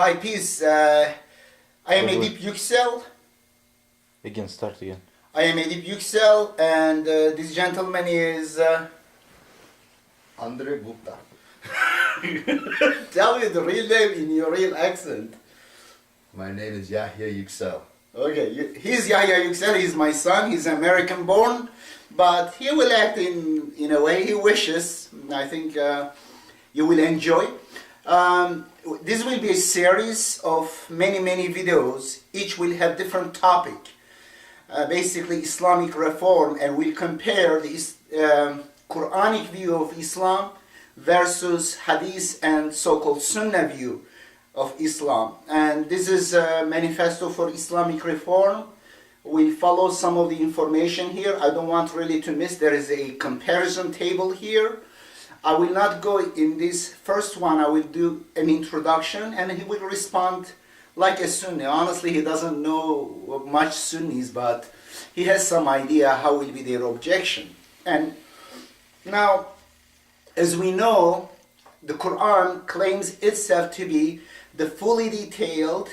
Hi, peace. I am Edip Yuksel. Start again. I am Edip Yuksel, and this gentleman is Andre Gupta. Tell me the real name in your real accent. My name is Yahya Yuksel. Okay, he's Yahya Yuksel. He's my son. He's American born, but he will act in a way he wishes. I think you will enjoy. This will be a series of many videos. Each will have different topic. Basically Islamic reform, and we'll compare the Quranic view of Islam versus hadith and so-called Sunnah view of Islam. And this is a manifesto for Islamic reform. We'll follow some of the information here. I don't want really to miss. There is a comparison table here. I will not go in this first one. I will do an introduction and he will respond like a Sunni. Honestly, he doesn't know much Sunnis, but he has some idea how will be their objection. And now, as we know, the Quran claims itself to be the fully detailed.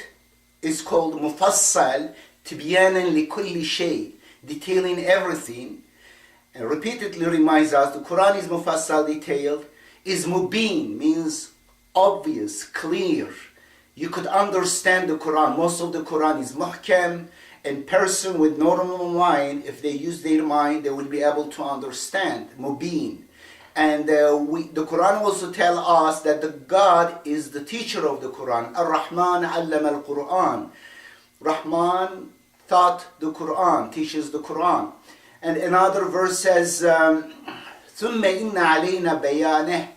It's called mufassal, tibyanan li kulli shay, detailing everything. And repeatedly reminds us the Quran is mufassal, detailed, is mubin, means obvious, clear. You could understand the Quran. Most of the Quran is muhkam, and person with normal mind, if they use their mind, they will be able to understand, mubin. And the Quran also tells us that the God is the teacher of the Quran. Ar-Rahman allama al-Quran. Rahman taught the Quran, teaches the Quran. And another verse says, ثُمَّ إِنَّ عَلَيْنَا بَيَانِهِ.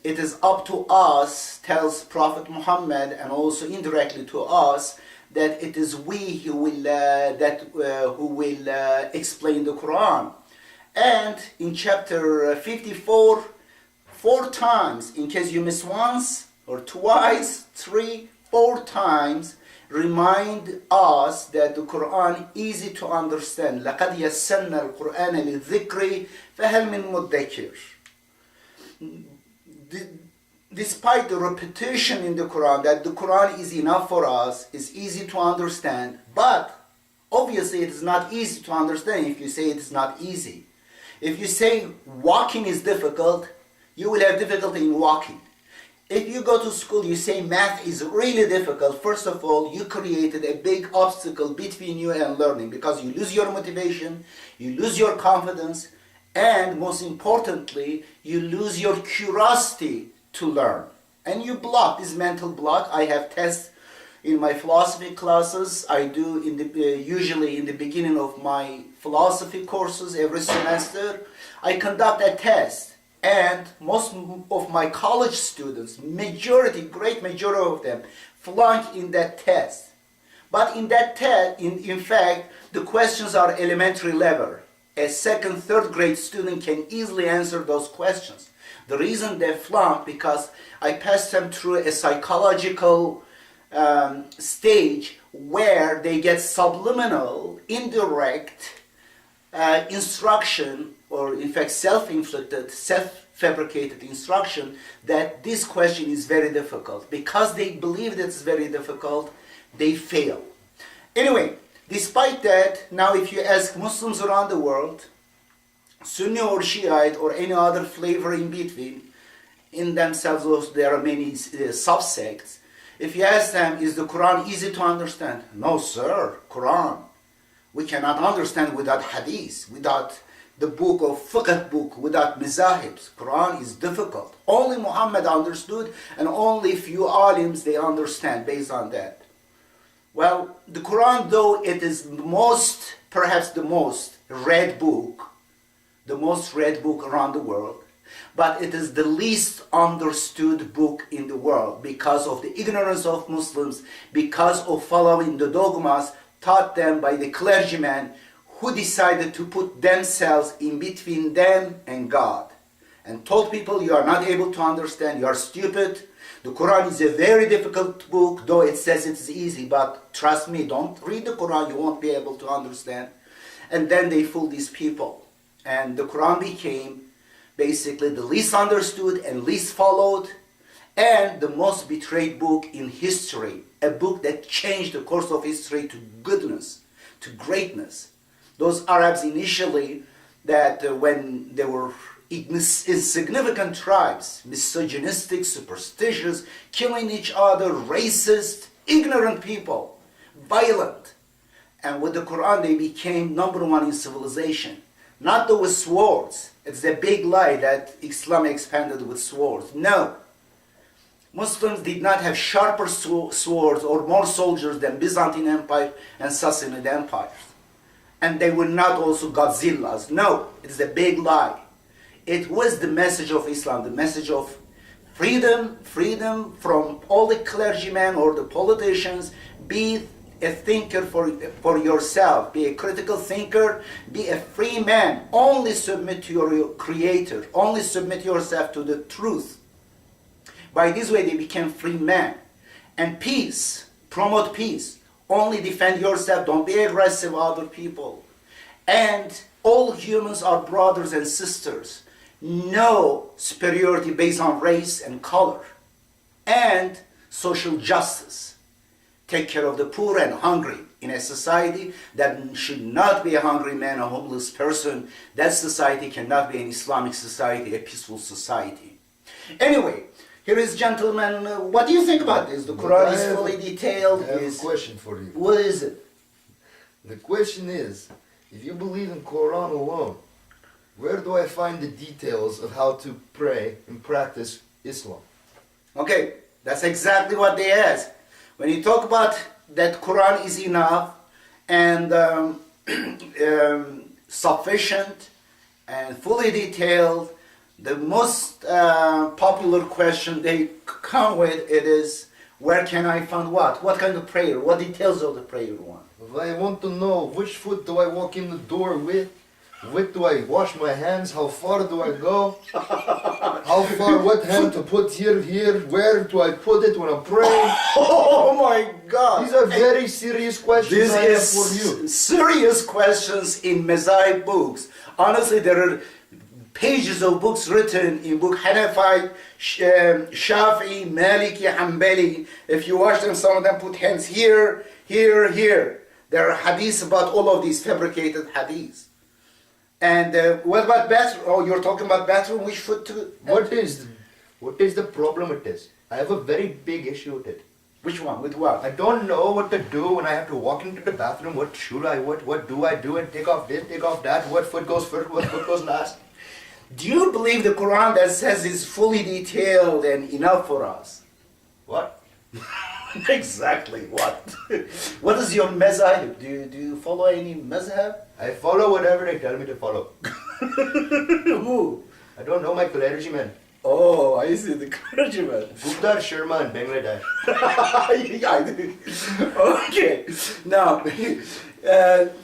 It is up to us, tells Prophet Muhammad, and also indirectly to us, that it is we who will explain the Quran. And in chapter 54, 4 times, in case you miss once or twice, 3, 4 times, remind us that the Quran is easy to understand. لَقَدْ يَسَّرْنَا الْقُرْآنَ لِلذِّكْرِ فَهَلْ مِن مُدَّكِرٍ. Despite the repetition in the Quran that the Quran is enough for us, is easy to understand, but obviously it is not easy to understand if you say it is not easy. If you say walking is difficult, you will have difficulty in walking. If you go to school, you say math is really difficult, first of all, you created a big obstacle between you and learning, because you lose your motivation, you lose your confidence, and most importantly, you lose your curiosity to learn. And you block this mental block. I have tests in my philosophy classes. I do usually in the beginning of my philosophy courses every semester. I conduct a test. And most of my college students, great majority of them, flunk in that test. But in that test, in fact, the questions are elementary level. A 2nd, 3rd grade student can easily answer those questions. The reason they flunk, because I passed them through a psychological stage where they get subliminal, indirect instruction, or in fact self-inflicted, self-fabricated instruction that this question is very difficult. Because they believe that it's very difficult, they fail. Anyway, despite that, now if you ask Muslims around the world, Sunni or Shiite or any other flavor in between, in themselves also there are many subsects. If you ask them, is the Quran easy to understand? No, sir, Quran. We cannot understand without hadith, without the book of fiqh book, without mazahibs. Quran is difficult. Only Muhammad understood, and only few alims they understand based on that. Well, the Quran, though it is perhaps the most read book around the world, but it is the least understood book in the world because of the ignorance of Muslims, because of following the dogmas taught them by the clergymen who decided to put themselves in between them and God and told people, you are not able to understand, you are stupid. The Quran is a very difficult book, though it says it's easy, but trust me, don't read the Quran, you won't be able to understand. And then they fool these people. And the Quran became basically the least understood and least followed and the most betrayed book in history, a book that changed the course of history to goodness, to greatness. Those Arabs initially, that when they were insignificant tribes, misogynistic, superstitious, killing each other, racist, ignorant people, violent. And with the Quran they became number one in civilization. Not with swords. It's a big lie that Islam expanded with swords. No. Muslims did not have sharper swords or more soldiers than Byzantine Empire and Sassanid Empire. And they were not also Godzillas. No, it's a big lie. It was the message of Islam, the message of freedom, freedom from all the clergymen or the politicians. Be a thinker for yourself. Be a critical thinker. Be a free man. Only submit to your creator. Only submit yourself to the truth. By this way they became free men. And peace. Promote peace. Only defend yourself. Don't be aggressive with other people. And all humans are brothers and sisters. No superiority based on race and color. And social justice. Take care of the poor and hungry in a society that should not be a hungry man, a homeless person. That society cannot be an Islamic society, a peaceful society. Anyway, here is gentlemen, what do you think about this? The Quran is fully detailed. I have a question for you. What is it? The question is, if you believe in Quran alone, where do I find the details of how to pray and practice Islam? Okay, that's exactly what they ask. When you talk about that Quran is enough and sufficient and fully detailed, the most popular question they come with it is, where can I find what? What kind of prayer? What details of the prayer you want? If I want to know which foot do I walk in the door with, what do I wash my hands, how far do I go, how far, what hand to put here, where do I put it when I'm praying? Oh my God! These are very serious questions I have for you. Serious questions in Messiah books. Honestly, there are pages of books written in book Hanafi, Shafi, Maliki, Hanbali. If you watch them, some of them put hands here, here, here. There are hadiths about all of these fabricated hadiths. And what about bathroom? Oh, you're talking about bathroom? Which foot to? What is the problem with this? I have a very big issue with it. Which one? With what? I don't know what to do when I have to walk into the bathroom. What do I do and take off this, take off that? What foot goes first, what foot goes last? Do you believe the Quran that says it's fully detailed and enough for us? What? Exactly, what? What is your mazhab? Do you follow any mazhab? I follow whatever they tell me to follow. Who? I don't know my clergymen. Oh, I see, the clergyman. Gupta Sharma in Bangladesh. Yeah, I do. Okay, now,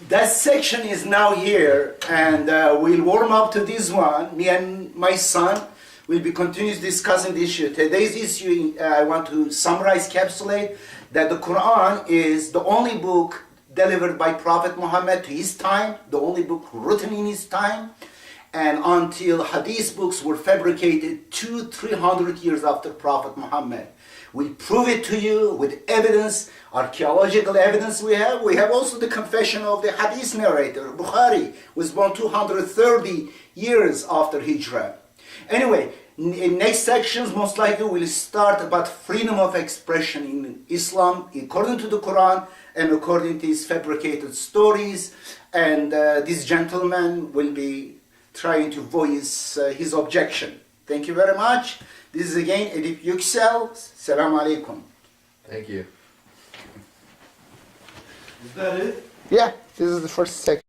that section is now here, and we'll warm up to this one. Me and my son will be continuously discussing this issue. Today's issue, I want to summarize, capsulate, that the Quran is the only book delivered by Prophet Muhammad to his time, the only book written in his time, and until hadith books were fabricated 200-300 years after Prophet Muhammad. We prove it to you with evidence, archaeological evidence we have. We have also the confession of the hadith narrator. Bukhari was born 230 years after Hijrah. Anyway, in next sections, most likely we'll start about freedom of expression in Islam according to the Quran and according to his fabricated stories. And this gentleman will be trying to voice his objection. Thank you very much. This is again Edip Yuksel. Salam alaikum. Thank you. Is that it? Yeah, this is the first section.